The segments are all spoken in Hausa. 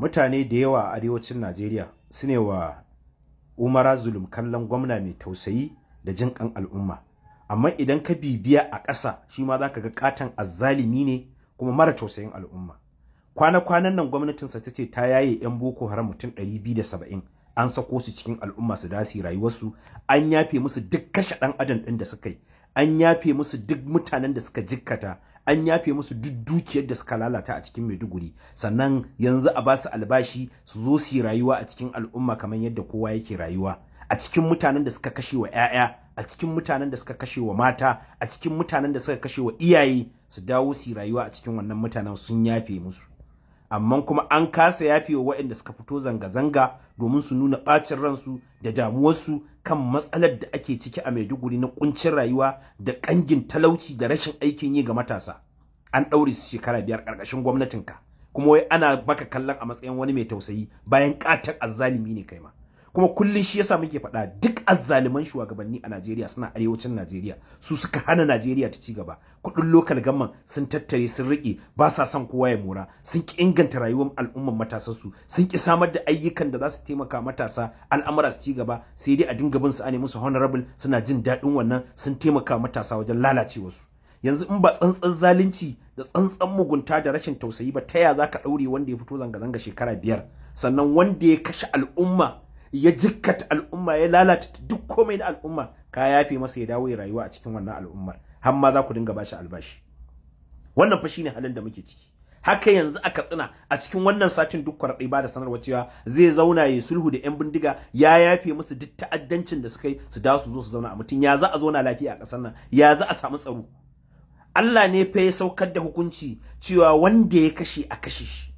mutane da yawa a arewacin Najeriya su ne wa Umara Zulum kallon gwamna mai tausayi da jin kan al'umma, amma idan ka bibiya a ƙasa shi ma zaka ga katan azzalimi ne kuma mara tausayin al'umma. Kwana-kwanan nan gwamnatinsa ta ce ta yaye 'yan Boko Haram mutum 270 an sako su cikin al'umma su dasi rayuwarsu, an yafe musu duk kashe ɗan adam ɗin da suka yi, an yafe musu duk mutanen da suka jikkata, an yafe musu duk dukiyar da suka lalata a cikin Maiduguri, sannan yanzu a ba su albashi su zo su yi rayuwa a cikin al'umma kamar yadda kowa yake rayuwa, a cikin mutanen da suka kashe wa 'ya'ya, a cikin mutanen da suka kashe wa mata, a cikin mutanen da suka kashe wa iyaye, su dawo su yi rayuwa a cikin wannan mutanen sun yafe musu. Amma kuma an kasa yafe wa waɗanda suka fito zanga-zanga domin su nuna ɓacin ransu da damuwarsu kan matsalar da ake ciki a Maiduguri na kuncin rayuwa da ƙangin talauci da rashin aikin yi ga matasa. An ɗaure su shekara 5 ƙarƙashin gwamnatinka, kuma wai ana baka kallon a matsayin wani mai tausayi bayan ƙatar azzalimi ne kai ma. Kuma kullun shi yasa muke faɗa duk azzaliman shugabanni a Najeriya suna arewacin Najeriya, su suka hana Najeriya ta ci gaba. Kuɗin local government sun tattare sun riƙe, ba sa son kowa ya mora, sun ki inganta rayuwar al'umman matasansu, sun ki samar da ayyukan da za su taimaka matasa al'amura su ci gaba, sai dai a dinga bin su ane musu honorable suna jin daɗin wannan, sun taimaka matasa wajen lalacewarsu. Yanzu in ba tsantsan zalunci da tsantsan mugunta da rashin tausayi ba, ta ya za ka ɗaure wanda ya fito zanga-zanga shekara 5, sannan wanda ya kashe al'umma ya jikkata al'umma ya lalata duk komai na al'umma ka yafe masa ya dawo ya rayuwa a cikin wannan al'ummar, har ma za ku dinga bashi albashi. Wannan fa shine halin da muke ciki. Haka yanzu a Katsina a cikin wannan satin duk kwarɗai ba da sanarwa cewa zai zauna ya sulhu da 'yan bindiga, ya yafe musu duk ta'addancin da suka yi, su dawo su zo su zauna a mutum. Ya za a zauna lafiya a ƙasar nan? Ya za a samu tsaro? Allah ne fa ya saukar da hukunci cewa wanda ya kashe a kashe shi.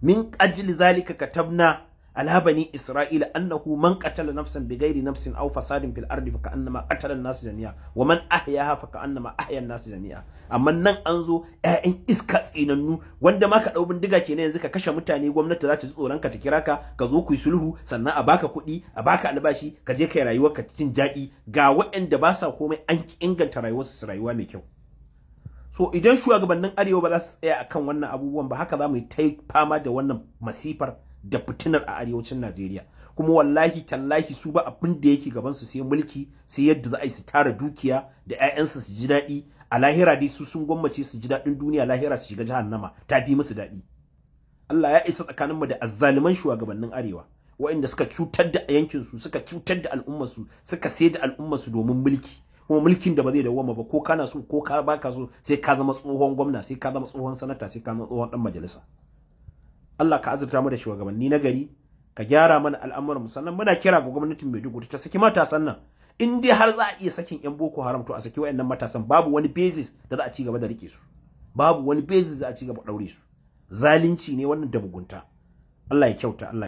Min ajli zalika katabna ala bani isra'ila annahu man qatala nafsan bighairi nafsin aw fasadin fil ardi fa ka'annama qatala an-nas jami'a wa man ahyaha fa ka'annama ahya an-nas jami'a. Amma nan an zo ƴaƴan iska tsinannu wanda ma ka dau bindiga kenan yanzu ka kashe mutane, gwamnati za ta ji tsoron ka ta kira ka ka zo ku yi sulhu, sannan a baka kuɗi a baka albashi ka je kai rayuwar ka cikin daɗi, ga waɗanda ba sa komai an inganta rayuwarsu su rayuwa mai kyau. So idan shugabannin arewa ba za su tsaya akan wannan abubuwan ba, haka za mu yi ta fama da wannan masifar da fitinar a arewacin Najeriya. Kuma wallahi tallahi su ba abin da yake gaban su sai mulki, sai yadda za a yi su tara dukiya da 'ya'yansu su ji daɗi, a lahira dai su sun gwammace su ji daɗin duniya, lahira su shiga jahannama ta fi musu daɗi. Allah ya isa tsakaninmu da azzaliman shugabannin arewa waɗanda suka cutar da yankinsu, suka cutar da al'ummarsu, suka sayar da al'ummarsu domin mulki, kuma mulkin da ba zai dawwama ba, ko kana so ko ka baka so sai ka zama tsohon gwamna, sai ka zama tsohon sanata, sai ka zama tsohon dan majalisa. Allah ka azurta mu da shugabanni na gari, ka gyara mana al'amuran mu, sannan muna kira ga gwamnatin Maiduguri ta saki matasan nan. In dai har za a iya sakin 'yan Boko Haram, to a saki wayannan matasan, babu wani basis da za a ci gaba da rike su, babu wani basis da a ci gaba daure su. Zalunci ne wannan da mugunta. Allah ya kyauta. Allah